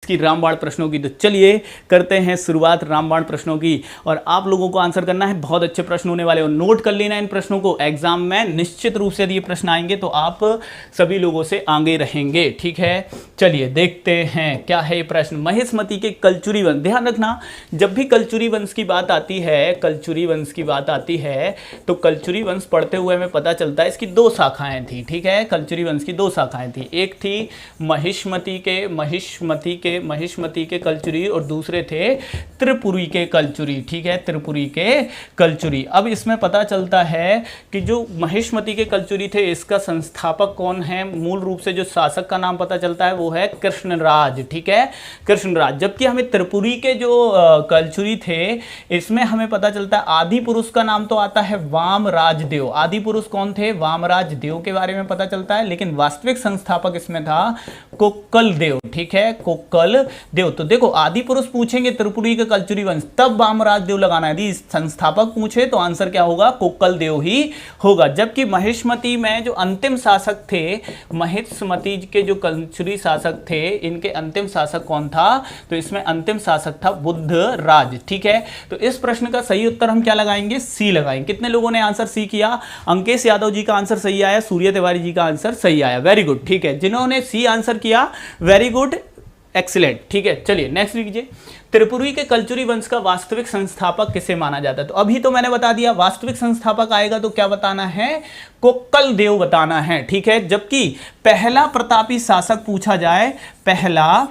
की रामबाण प्रश्नों की। तो चलिए करते हैं शुरुआत रामबाण प्रश्नों की, और आप लोगों को आंसर करना है। बहुत अच्छे प्रश्न होने वाले, और नोट कर लेना इन प्रश्नों को। एग्जाम में निश्चित रूप से यदि ये प्रश्न आएंगे तो आप सभी लोगों से आगे रहेंगे, ठीक है। चलिए देखते हैं क्या है ये प्रश्न। महेशमती के कलचुरी वंश, ध्यान रखना जब भी कलचुरी वंश की बात आती है, कलचुरी वंश की बात आती है तो कलचुरी वंश पढ़ते हुए हमें पता चलता है इसकी दो शाखाएं थी, ठीक है। कलचुरी वंश की दो शाखाएं थी, एक थी महिष्मती के कलचुरी, और दूसरे थे त्रिपुरी के कलचुरी, ठीक है, त्रिपुरी के कलचुरी। अब इसमें पता चलता है कि जो महिष्मती के कलचुरी थे इसका संस्थापक कौन है, मूल रूप से जो शासक का नाम पता चलता है वो है कृष्णराज, ठीक है, कृष्णराज। जबकि हमें त्रिपुरी के जो कलचुरी थे इसमें हमें पता चलता है आदि पुरुष का नाम तो आता है वामराज देव। आदि पुरुष कौन थे, वामराज देव के बारे में पता चलता है, लेकिन वास्तविक संस्थापक इसमें था कोक्कल देव, ठीक है, कोक्कल देव। तो देखो आदि पुरुष पूछेंगे त्रिपुरी के कलचुरी वंश, तब वामराज देव लगाना। यदि संस्थापक पूछे तो आंसर क्या होगा, कोक्कल देव ही होगा। जबकि महिष्मती में जो अंतिम शासक थे, महिष्मती के जो कलचुरी शासक थे, इनके अंतिम शासक कौन था, तो इसमें अंतिम शासक था बुद्ध राज, ठीक है। तो इस प्रश्न का सही उत्तर हम क्या लगाएंगे, सी लगाएंगे। कितने लोगों ने आंसर सी किया, अंकेश यादव जी का आंसर सही आया, सूर्य तिवारी जी का आंसर सही आया, वेरी गुड, ठीक है। जिन्होंने सी आंसर किया वेरी गुड, एक्सीलेंट, ठीक है। चलिए नेक्स्ट लीजिए। त्रिपुरी के कलचुरी वंश का वास्तविक संस्थापक किसे माना जाता है, तो अभी तो मैंने बता दिया वास्तविक संस्थापक आएगा तो क्या बताना है, कोक्कल देव बताना है, ठीक है। जबकि पहला प्रतापी शासक पूछा जाए, पहला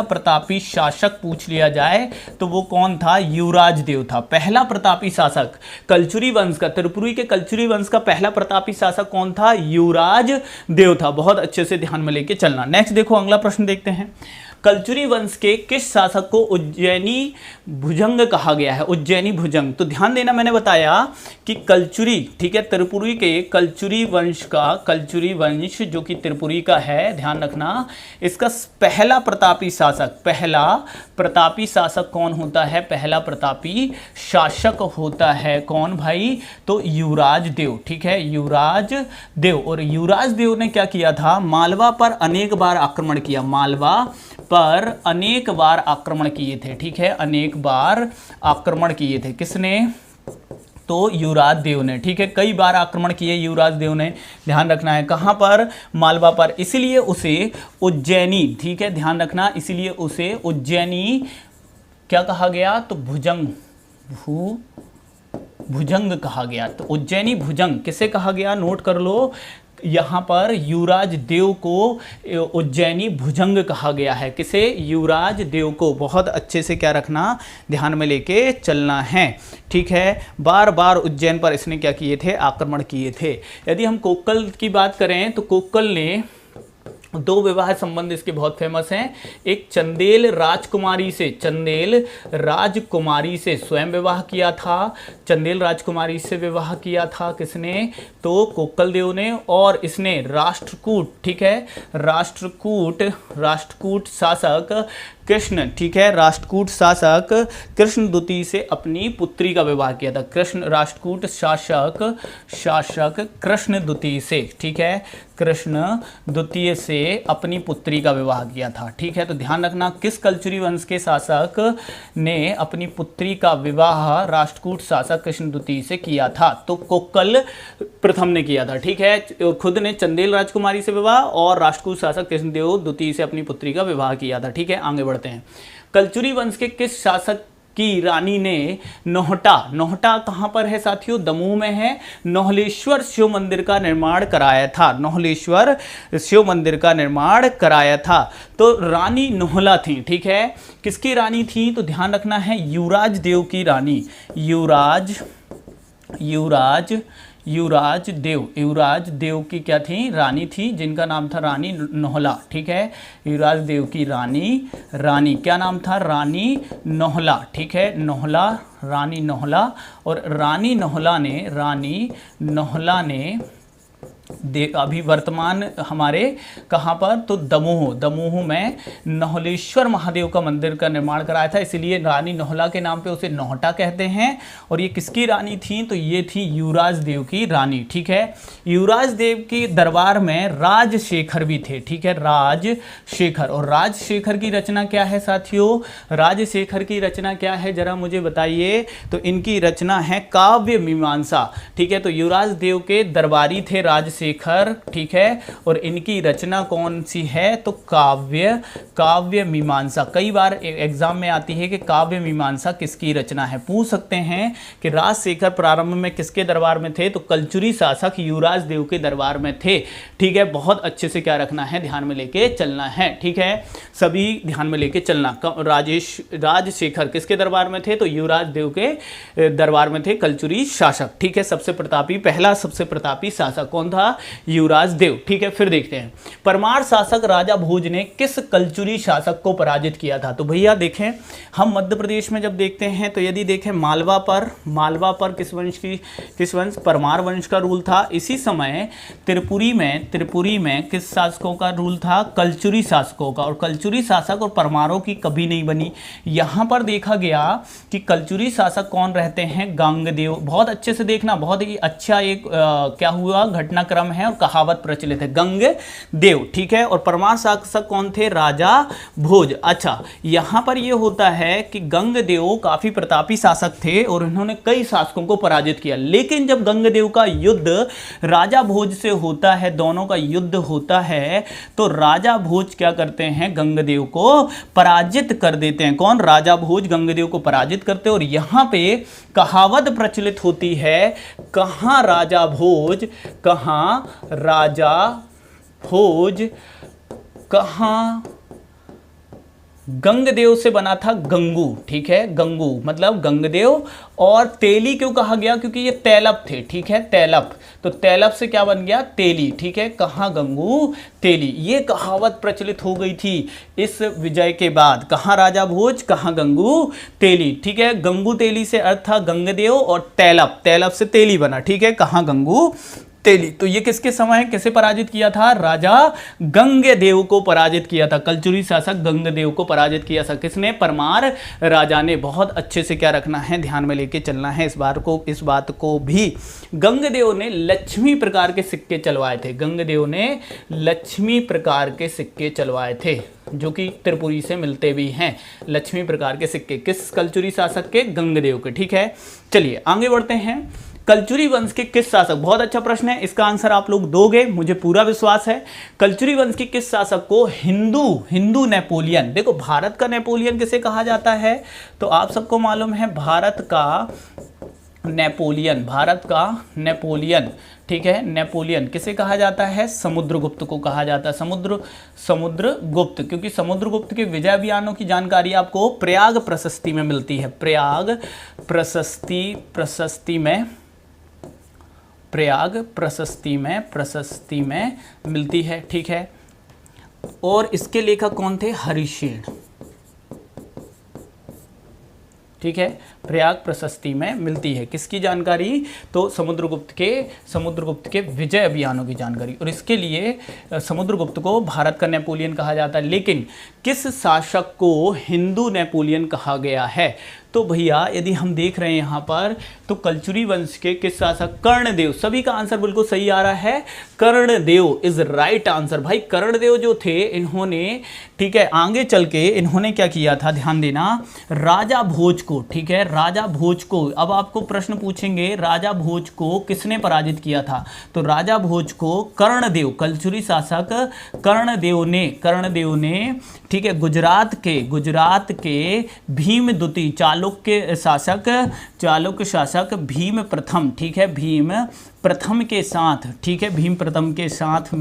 प्रतापी शासक पूछ लिया जाए तो वो कौन था, युवराज देव था। पहला प्रतापी शासक कलचुरी वंश का, त्रिपुरी के कलचुरी वंश का पहला प्रतापी शासक कौन था, युवराज देव था। बहुत अच्छे से ध्यान में लेके चलना। नेक्स्ट देखो अगला प्रश्न देखते हैं। कलचुरी वंश के किस शासक को उज्जैनी भुजंग कहा गया है, उज्जैनी भुजंग। तो ध्यान देना, मैंने बताया कि कलचुरी, ठीक है, त्रिपुरी के कलचुरी वंश का, कलचुरी वंश जो कि त्रिपुरी का है, ध्यान रखना, इसका पहला प्रतापी शासक कौन होता है, पहला प्रतापी शासक होता है कौन भाई, तो युवराज देव, ठीक है, युवराज देव। और युवराज देव ने क्या किया था, मालवा पर अनेक बार आक्रमण किया, मालवा पर अनेक बार आक्रमण किए थे, ठीक है, अनेक बार आक्रमण किए थे। किसने, तो युवराज देव ने, ठीक है, कई बार आक्रमण किए युवराज देव ने। ध्यान रखना है कहां पर, मालवा पर, इसीलिए उसे उज्जैनी, ठीक है, ध्यान रखना, इसीलिए उसे उज्जैनी क्या कहा गया, तो भुजंग, भुजंग कहा गया। तो उज्जैनी भुजंग किसे कहा गया, नोट कर लो, यहां पर युवराज देव को उज्जैनी भुजंग कहा गया है। किसे, युवराज देव को। बहुत अच्छे से क्या रखना, ध्यान में लेके चलना है, ठीक है। बार बार उज्जैन पर इसने क्या किए थे, आक्रमण किए थे। यदि हम कोक्कल की बात करें तो कोक्कल ने दो विवाह संबंध इसके बहुत फेमस हैं। एक चंदेल राजकुमारी से स्वयं विवाह किया था, चंदेल राजकुमारी से विवाह किया था किसने, तो कोक्कल देव ने। और इसने राष्ट्रकूट, ठीक है, राष्ट्रकूट शासक कृष्ण, ठीक है, राष्ट्रकूट शासक कृष्ण द्वितीय से अपनी पुत्री का विवाह किया था। राष्ट्रकूट शासक कृष्ण द्वितीय से, ठीक है, कृष्ण द्वितीय से अपनी पुत्री का विवाह किया था, ठीक है। तो ध्यान रखना किस कलचुरी वंश के शासक ने अपनी पुत्री का विवाह राष्ट्रकूट शासक कृष्ण द्वितीय से किया था, तो कोक्कल प्रथम ने किया था, ठीक है। खुद ने चंदेल राजकुमारी से विवाह और राष्ट्रकूट शासक कृष्णदेव द्वितीय से अपनी पुत्री का विवाह किया था, ठीक है। आगे बढ़ते हैं। कलचुरी वंश के किस शासक की रानी ने नोहटा कहां पर है साथियों, दमोह में है, नोहलेश्वर शिव मंदिर का निर्माण कराया था, नोहलेश्वर शिव मंदिर का निर्माण कराया था। तो रानी नोहला थी, ठीक है, किसकी रानी थी, तो ध्यान रखना है युवराज देव की रानी, युवराज देव की क्या थी, रानी थी, जिनका नाम था रानी नोहला, ठीक है। युवराज देव की रानी क्या नाम था, रानी नोहला, ठीक है, नोहला, रानी नोहला। और रानी नोहला ने अभी वर्तमान हमारे कहाँ पर, तो दमोह, दमोह में नौहलेश्वर महादेव का मंदिर का निर्माण कराया था, इसीलिए रानी नौहला के नाम पे उसे नौहटा कहते हैं। और ये किसकी रानी थी, तो ये थी युवराज देव की रानी, ठीक है। युवराज देव के दरबार में राजशेखर भी थे, ठीक है, राजशेखर। और राजशेखर की रचना क्या है साथियों, राजशेखर की रचना क्या है जरा मुझे बताइए। तो इनकी रचना है काव्य मीमांसा, ठीक है। तो युवराज देव के दरबारी थे राजशेखर, ठीक है, और इनकी रचना कौन सी है, तो काव्य मीमांसा। कई बार एग्जाम में आती है कि काव्य मीमांसा किसकी रचना है, पूछ सकते हैं कि राजशेखर प्रारंभ में किसके दरबार में थे, तो कलचुरी शासक युवराज देव के दरबार में थे, ठीक है। बहुत अच्छे से क्या रखना है, ध्यान में लेके चलना है, ठीक है, सभी ध्यान में लेके चलना। राजशेखर किसके दरबार में थे, तो युवराज देव के दरबार में थे कलचुरी शासक, ठीक है। सबसे प्रतापी, पहला सबसे प्रतापी शासक कौन था, युवराज देव, ठीक है। फिर देखते हैं परमार शासक राजा भोज ने किस कलचुरी शासक को पराजित किया था। तो भैया देखें, हम मध्य प्रदेश में जब देखते हैं तो यदि देखें मालवा पर किस वंश, परमार वंश का रूल था। इसी समय त्रिपुरी में किस शासकों का रूल था, कलचुरी शासकों का। और कलचुरी शासक और परमारों की कभी नहीं बनी। यहां पर देखा गया कि कलचुरी शासक कौन रहते हैं, गंगदेव। बहुत अच्छे से देखना, बहुत ही अच्छा एक क्या हुआ घटनाक्रम है और कहावत प्रचलित है, गंगदेव, ठीक है। और परमार शासक कौन थे, राजा भोज। अच्छा, यहां पर यह होता है कि गंगदेव काफी प्रतापी शासक थे और इन्होंने कई शासकों को पराजित किया। लेकिन जब गंगदेव का युद्ध राजा भोज से होता है, दोनों का युद्ध होता है, तो राजा भोज क्या करते हैं, गंगदेव को पराजित कर देते हैं। कौन, राजा भोज गंगदेव को पराजित करते हैं। और यहां पे कहावत प्रचलित होती है, कहां राजा भोज, कहां गंगदेव से बना था गंगू, ठीक है, गंगू मतलब गंगदेव। और तेली क्यों कहा गया, क्योंकि ये तैलप थे, ठीक है, तैलप। तो तैलप से क्या बन गया, तेली, ठीक है। कहाँ गंगू, तेली, ये कहावत प्रचलित हो गई थी इस विजय के बाद। कहाँ राजा भोज, कहाँ गंगू तेली, ठीक है। गंगू तेली से अर्थ था गंगदेव, और तैलप से तेली बना, ठीक है। कहाँ गंगू तेली। तो ये किसके समय किसे पराजित किया था, राजा गंगदेव को पराजित किया था। कलचुरी शासक गंगदेव को पराजित किया था किसने, परमार राजा ने। बहुत अच्छे से क्या रखना है, ध्यान में लेके चलना है इस बात को भी। गंगदेव ने लक्ष्मी प्रकार के सिक्के चलवाए थे, गंगदेव ने लक्ष्मी प्रकार के सिक्के चलवाए थे, जो कि त्रिपुरी से मिलते भी हैं। लक्ष्मी प्रकार के सिक्के किस कलचुरी शासक के, गंगदेव के, ठीक है। चलिए आगे बढ़ते हैं। कलचुरी वंश के किस शासक, बहुत अच्छा प्रश्न है, इसका आंसर आप लोग दोगे, मुझे पूरा विश्वास है। कलचुरी वंश के किस शासक को हिंदू नेपोलियन, देखो भारत का नेपोलियन किसे कहा जाता है, तो आप सबको मालूम है भारत का नेपोलियन, ठीक है। नेपोलियन किसे कहा जाता है, समुद्रगुप्त को कहा जाता है, समुद्रगुप्त, क्योंकि समुद्रगुप्त के विजय अभियानों की जानकारी आपको प्रयाग प्रशस्ति में मिलती है, प्रयाग प्रशस्ति में मिलती है, ठीक है। और इसके लेखक कौन थे, हरिसेन, ठीक है। प्रयाग प्रशस्ति में मिलती है किसकी जानकारी, तो समुद्रगुप्त के विजय अभियानों की जानकारी। और इसके लिए समुद्रगुप्त को भारत का नेपोलियन कहा जाता है। लेकिन किस शासक को हिंदू नेपोलियन कहा गया है, तो भैया यदि हम देख रहे हैं यहाँ पर, तो कलचुरी वंश के किस शासक, कर्णदेव। सभी का आंसर बिल्कुल सही आ रहा है, कर्णदेव इज राइट आंसर। भाई कर्णदेव जो थे, इन्होंने, ठीक है, आगे चल के इन्होंने क्या किया था, ध्यान देना, राजा भोज को, ठीक है, राजा भोज को। अब आपको प्रश्न पूछेंगे राजा भोज को किसने पराजित किया था, तो राजा भोज को कर्णदेव, कलचुरी शासक कर्णदेव ने, ठीक है, गुजरात के भीम द्वितीय चालुक्य शासक भीम प्रथम, ठीक है, भीम प्रथम के साथ, ठीक है, भीम प्रथम के साथ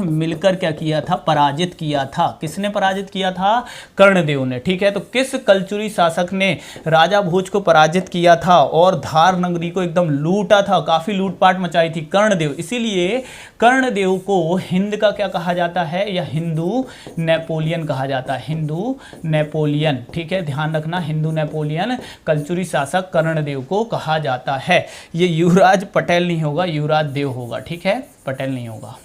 मिलकर क्या किया था, पराजित किया था। किसने पराजित किया था, कर्णदेव ने, ठीक है। तो किस कलचुरी शासक ने राजा भोज को पराजित किया था और धार नगरी को एकदम लूटा था, काफी लूटपाट मचाई थी, कर्णदेव। इसीलिए कर्णदेव को हिंद का क्या कहा जाता है, या हिंदू नेपोलियन कहा जाता है, हिंदू नेपोलियन, ठीक है, ध्यान रखना, हिंदू नेपोलियन कलचुरी शासक कर्णदेव को कहा जाता है। ये युवराज पटेल नहीं होगा, युवराज देव होगा, ठीक है, पटेल नहीं होगा,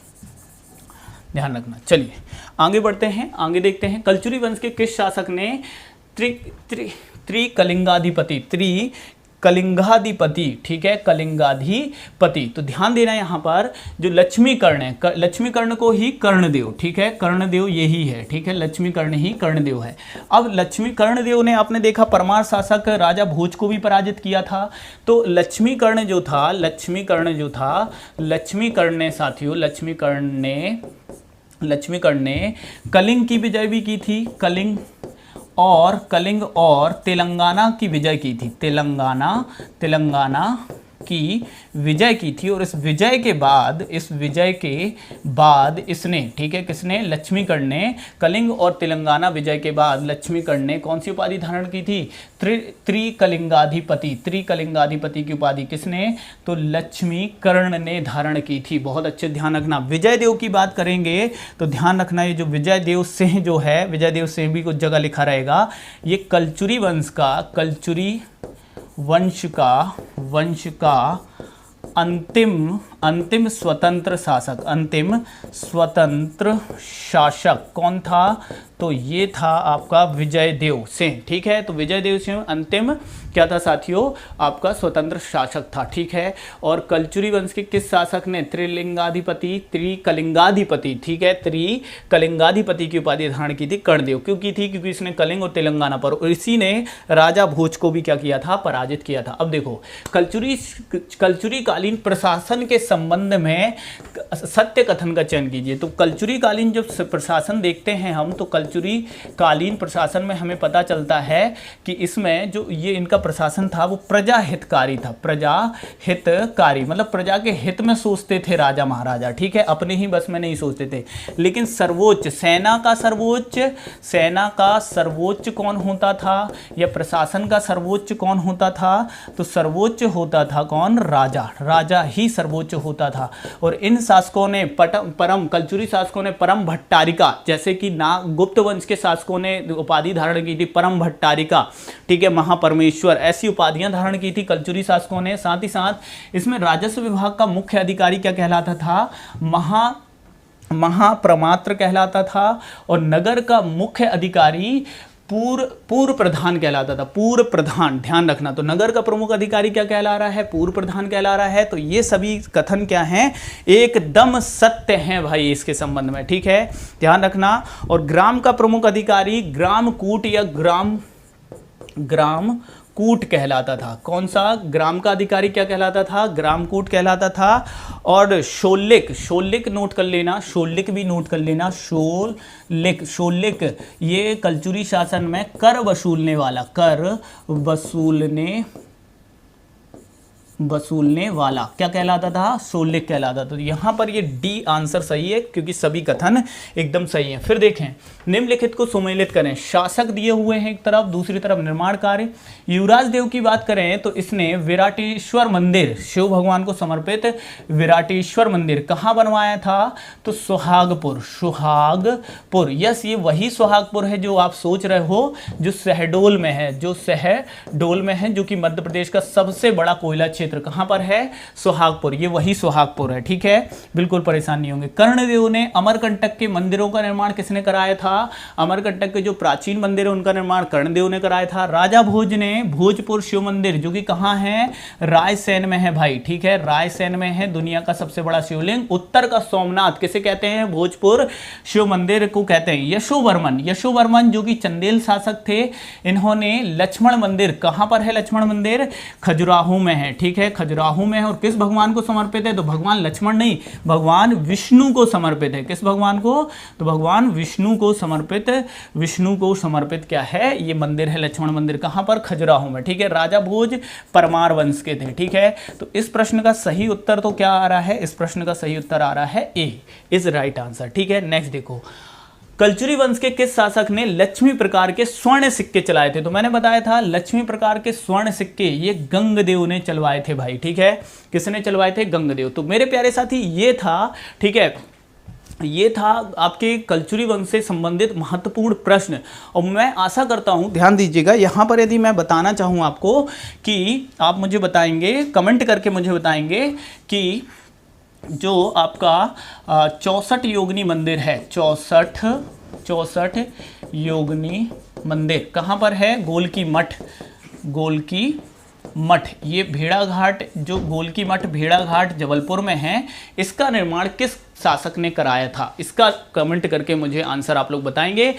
ध्यान रखना। चलिए आगे बढ़ते हैं, आगे देखते हैं कलचुरी वंश के किस शासक ने त्रिकलिंगाधिपति, ठीक है, कलिंगाधिपति। तो ध्यान देना यहाँ पर जो लक्ष्मीकर्ण है, लक्ष्मीकर्ण को ही कर्णदेव, ठीक है, कर्णदेव यही है, ठीक है, लक्ष्मीकर्ण ही कर्णदेव है। अब लक्ष्मीकर्ण ने आपने देखा परमार शासक राजा भोज को भी पराजित किया था। तो लक्ष्मीकर्ण ने साथियों, लक्ष्मीकर्ण ने कलिंग की विजय भी की थी, कलिंग और तेलंगाना की विजय की थी, तेलंगाना की विजय की थी। और इस विजय के बाद इसने, ठीक है, किसने, लक्ष्मीकर्ण ने कलिंग और तेलंगाना विजय के बाद लक्ष्मीकर्ण ने कौन सी उपाधि धारण की थी, त्रिकलिंगाधिपति की उपाधि किसने, तो लक्ष्मीकर्ण ने धारण की थी। बहुत अच्छे ध्यान रखना। विजय देव की बात करेंगे तो ध्यान रखना, ये जो विजय देव सिंह जो है, विजय देव सिंह भी कुछ जगह लिखा रहेगा, ये कलचुरी वंश का अंतिम स्वतंत्र शासक कौन था, तो ये था आपका विजय देव सिंह, ठीक है। तो विजय देव सिंह अंतिम क्या था साथियों, आपका स्वतंत्र शासक था, ठीक है। और कलचुरी वंश के किस शासक ने त्रिकलिंगाधिपति, ठीक है, त्रिकलिंगाधिपति की उपाधि धारण की थी, कर्णदेव। क्यों की थी, क्योंकि इसने कलिंग और तेलंगाना पर, और इसी ने राजा भोज को भी क्या किया था, पराजित किया था। अब देखो कलचुरी कालीन प्रशासन के संबंध में सत्य कथन का चयन कीजिए। तो कलचुरी कालीन जब प्रशासन देखते हैं हम, तो कलचुरी कालीन प्रशासन में हमें पता चलता है कि इसमें जो ये इनका प्रशासन था वो प्रजा हितकारी था, प्रजा हितकारी मतलब प्रजा के हित में सोचते थे राजा महाराजा, ठीक है, अपने ही बस में नहीं सोचते थे। लेकिन सर्वोच्च, सेना का सर्वोच्च कौन होता था, या प्रशासन का सर्वोच्च कौन होता था, तो सर्वोच्च होता था कौन, राजा ही सर्वोच्च होता था। और इन शासकों ने कलचुरी शासकों ने परम भट्टारिका, जैसे कि गुप्त वंश के शासकों ने उपाधि धारण की थी परम भट्टारिका, ठीक है, महापरमेश्वर, ऐसी उपाधियां धारण की थी कलचुरी शासकों ने। साथ ही साथ इसमें राजस्व विभाग का मुख्य अधिकारी क्या कहलाता था, महाप्रमात्र कहलाता था। और नगर का मुख्य अधिकारी पूर्व प्रधान कहलाता था, पूर्व प्रधान, ध्यान रखना। तो नगर का प्रमुख अधिकारी क्या कहला रहा है, पूर्व प्रधान कहला रहा है। तो ये सभी कथन क्या हैं, एकदम सत्य हैं भाई इसके संबंध में, ठीक है, ध्यान रखना। और ग्राम का प्रमुख अधिकारी ग्रामकूट या ग्रामकूट कहलाता था। कौन सा, ग्राम का अधिकारी क्या कहलाता था, ग्रामकूट कहलाता था। और शोलिक नोट कर लेना, शोलिक भी नोट कर लेना, शोलिक ये कलचुरी शासन में कर वसूलने वाला क्या कहलाता था, शोलिक कहलाता था। तो यहाँ पर ये डी आंसर सही है, क्योंकि सभी कथन एकदम सही हैं। फिर देखें, निम्नलिखित को सुमेलित करें। शासक दिए हुए हैं एक तरफ, दूसरी तरफ निर्माण कार्य। युवराज देव की बात करें तो इसने विराटेश्वर मंदिर, शिव भगवान को समर्पित विराटेश्वर मंदिर कहाँ बनवाया था, तो सुहागपुर। यस, ये वही सुहागपुर है जो आप सोच रहे हो, जो शहडोल में है, जो कि मध्य प्रदेश का सबसे बड़ा कोयला क्षेत्र कहां पर है, सुहागपुर। ये वही सुहागपुर है, ठीक है, बिल्कुल परेशान नहीं होंगे। कर्णदेव ने अमरकंटक के मंदिरों का निर्माण किसने कराया था, अमरकंटक के जो प्राचीन मंदिर है उनका निर्माण कर्णदेव ने कराया था। राजा भोज ने भोजपुर शिव मंदिर, जो कि कहां है, रायसेन में है भाई, ठीक है, रायसेन में है, दुनिया का सबसे बड़ा शिवलिंग। उत्तर का सोमनाथ किसे कहते हैं, भोजपुर शिव मंदिर को कहते हैं। यशोवर्मन जो कि चंदेल शासक थे, इन्होंने लक्ष्मण मंदिर, कहां पर है लक्ष्मण मंदिर, खजुराहो में है, ठीक है, खजुराहो में है। और किस भगवान को समर्पित है, तो भगवान लक्ष्मण नहीं, भगवान विष्णु को समर्पित है। किस भगवान को, तो भगवान विष्णु को समर्पित क्या है, ये मंदिर है लक्ष्मण मंदिर, कहां पर, खजुराहो में, ठीक है। राजा भोज परमार वंश के थे, ठीक है। तो इस प्रश्न का सही उत्तर तो क्या आ रहा है, इस प्रश्न का सही उत्तर आ रहा है ए इज राइट आंसर, ठीक है। नेक्स्ट देखो, कलचुरी वंश के किस शासक ने लक्ष्मी प्रकार के स्वर्ण सिक्के चलाए थे, तो मैंने बताया था लक्ष्मी प्रकार के स्वर्ण सिक्के ये गंगदेव ने चलवाए थे भाई, ठीक है। किसने चलवाए थे, गंगदेव। तो मेरे प्यारे साथी ये था, ठीक है, ये था आपके कलचुरी वंश से संबंधित महत्वपूर्ण प्रश्न। और मैं आशा करता हूँ, ध्यान दीजिएगा यहाँ पर, यदि मैं बताना चाहूँ आपको कि आप मुझे बताएंगे, कमेंट करके मुझे बताएंगे कि जो आपका 64 योगिनी मंदिर है, 64 योगिनी मंदिर कहाँ पर है? गोलकी मठ, गोलकी मठ। ये भेड़ाघाट, जो गोलकी मठ भेड़ाघाट जबलपुर में है, इसका निर्माण किस शासक ने कराया था? इसका कमेंट करके मुझे आंसर आप लोग बताएंगे।